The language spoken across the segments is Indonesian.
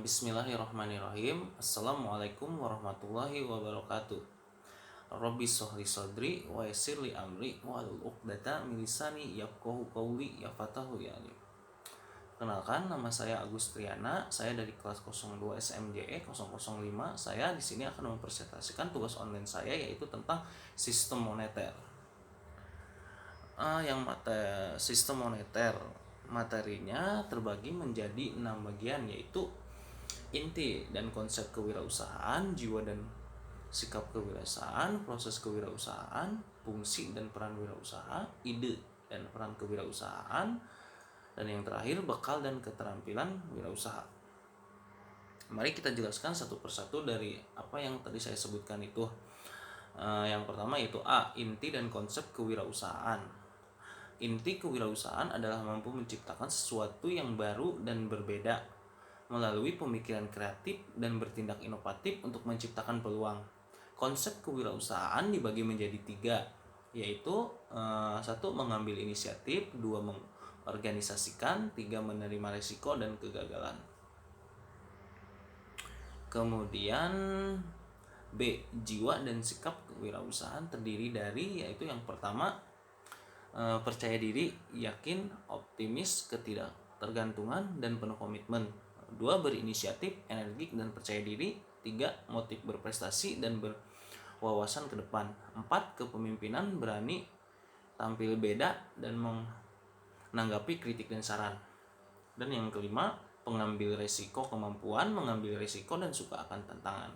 Bismillahirrahmanirrahim. Assalamualaikum warahmatullahi wabarakatuh. Rabbi sholli sadri wa yassir li amri wahlul 'uqdatam min lisani yafqahu qawli ya fatahu ya alim. Kenalkan, nama saya Agus Triana. Saya dari kelas 02 SMJE 005. Saya di sini akan mempresentasikan tugas online saya, yaitu tentang sistem moneter. Sistem moneter materinya terbagi menjadi 6 bagian, yaitu inti dan konsep kewirausahaan, jiwa dan sikap kewirausahaan, proses kewirausahaan, fungsi dan peran wirausaha, ide dan peran kewirausahaan, dan yang terakhir bekal dan keterampilan wirausaha. Mari kita jelaskan satu persatu dari apa yang tadi saya sebutkan itu. Yang pertama yaitu A, inti dan konsep kewirausahaan. Inti kewirausahaan adalah mampu menciptakan sesuatu yang baru dan berbeda melalui pemikiran kreatif dan bertindak inovatif untuk menciptakan peluang. Konsep kewirausahaan dibagi menjadi 3, yaitu 1. Mengambil inisiatif, 2. Mengorganisasikan, 3. Menerima risiko dan kegagalan. Kemudian B, jiwa dan sikap kewirausahaan terdiri dari, yaitu yang pertama, percaya diri, yakin, optimis, ketidaktergantungan, dan penuh komitmen. 2. Berinisiatif, energik, dan percaya diri. 3. Motif berprestasi dan berwawasan ke depan. 4. Kepemimpinan, berani tampil beda dan menanggapi kritik dan saran. Dan yang kelima, pengambil resiko, kemampuan mengambil resiko dan suka akan tantangan.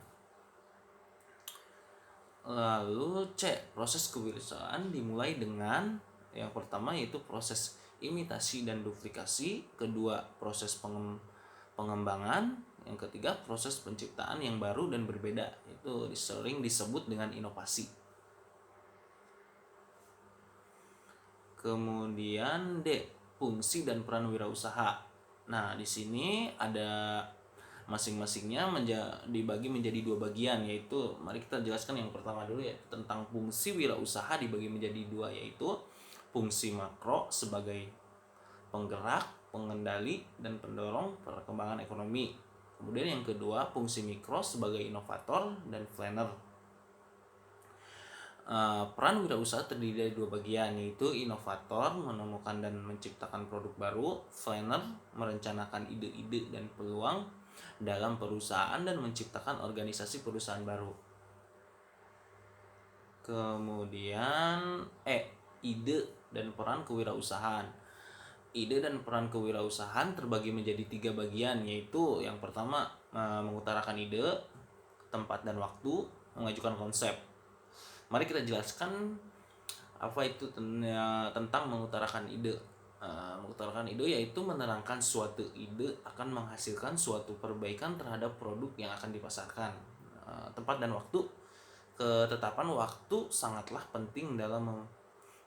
Lalu C, proses kewirausahaan dimulai dengan yang pertama yaitu proses imitasi dan duplikasi, kedua proses pengembangan, yang ketiga proses penciptaan yang baru dan berbeda, itu sering disebut dengan inovasi. Kemudian D, fungsi dan peran wirausaha. Nah, di sini ada masing-masingnya dibagi menjadi 2 bagian, yaitu mari kita jelaskan yang pertama dulu ya, tentang fungsi wirausaha dibagi menjadi 2, yaitu fungsi makro sebagai penggerak, pengendali, dan pendorong perkembangan ekonomi. Kemudian yang kedua, fungsi mikro sebagai inovator dan planner. Peran wirausaha terdiri dari 2 bagian, yaitu inovator menemukan dan menciptakan produk baru, planner merencanakan ide-ide dan peluang dalam perusahaan dan menciptakan organisasi perusahaan baru. Kemudian ide dan peran kewirausahaan. Ide dan peran kewirausahaan terbagi menjadi 3 bagian, yaitu yang pertama, mengutarakan ide, tempat dan waktu, mengajukan konsep. Mari kita jelaskan apa itu tentang mengutarakan ide. Mengutarakan ide yaitu menerangkan suatu ide akan menghasilkan suatu perbaikan terhadap produk yang akan dipasarkan. Tempat dan waktu, ketetapan waktu sangatlah penting dalam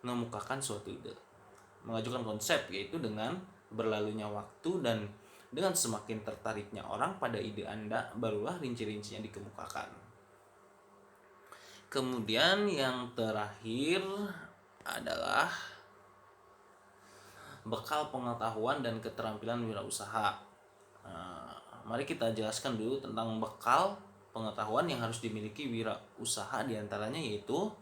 mengemukakan suatu ide. Mengajukan konsep yaitu dengan berlalunya waktu dan dengan semakin tertariknya orang pada ide Anda, barulah rinci-rincinya dikemukakan. Kemudian yang terakhir adalah bekal pengetahuan dan keterampilan wirausaha. Mari kita jelaskan dulu tentang bekal pengetahuan yang harus dimiliki wirausaha, diantaranya yaitu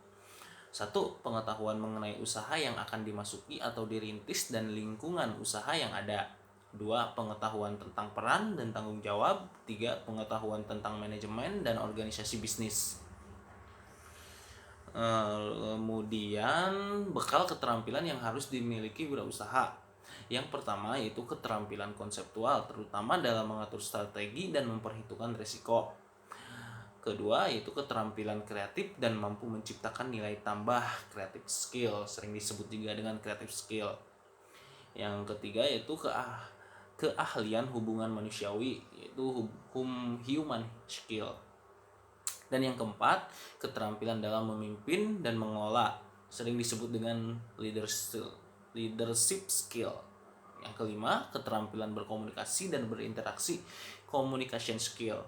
1. Pengetahuan mengenai usaha yang akan dimasuki atau dirintis dan lingkungan usaha yang ada. 2. Pengetahuan tentang peran dan tanggung jawab. 3. Pengetahuan tentang manajemen dan organisasi bisnis. Kemudian bekal keterampilan yang harus dimiliki wirausaha. Yang pertama yaitu keterampilan konseptual, terutama dalam mengatur strategi dan memperhitungkan risiko. Kedua yaitu keterampilan kreatif dan mampu menciptakan nilai tambah, creative skill, sering disebut juga dengan creative skill. Yang ketiga yaitu keahlian hubungan manusiawi, yaitu human skill. Dan yang keempat, keterampilan dalam memimpin dan mengelola, sering disebut dengan leadership skill. Yang kelima, keterampilan berkomunikasi dan berinteraksi, communication skill.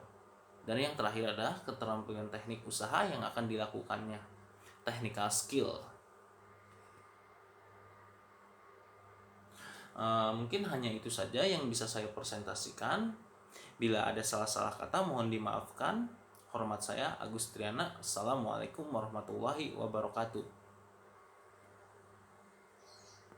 Dan yang terakhir adalah keterampilan teknik usaha yang akan dilakukannya, technical skill. Mungkin hanya itu saja yang bisa saya presentasikan. Bila ada salah-salah kata mohon dimaafkan. Hormat saya Agus Triana. Assalamualaikum warahmatullahi wabarakatuh.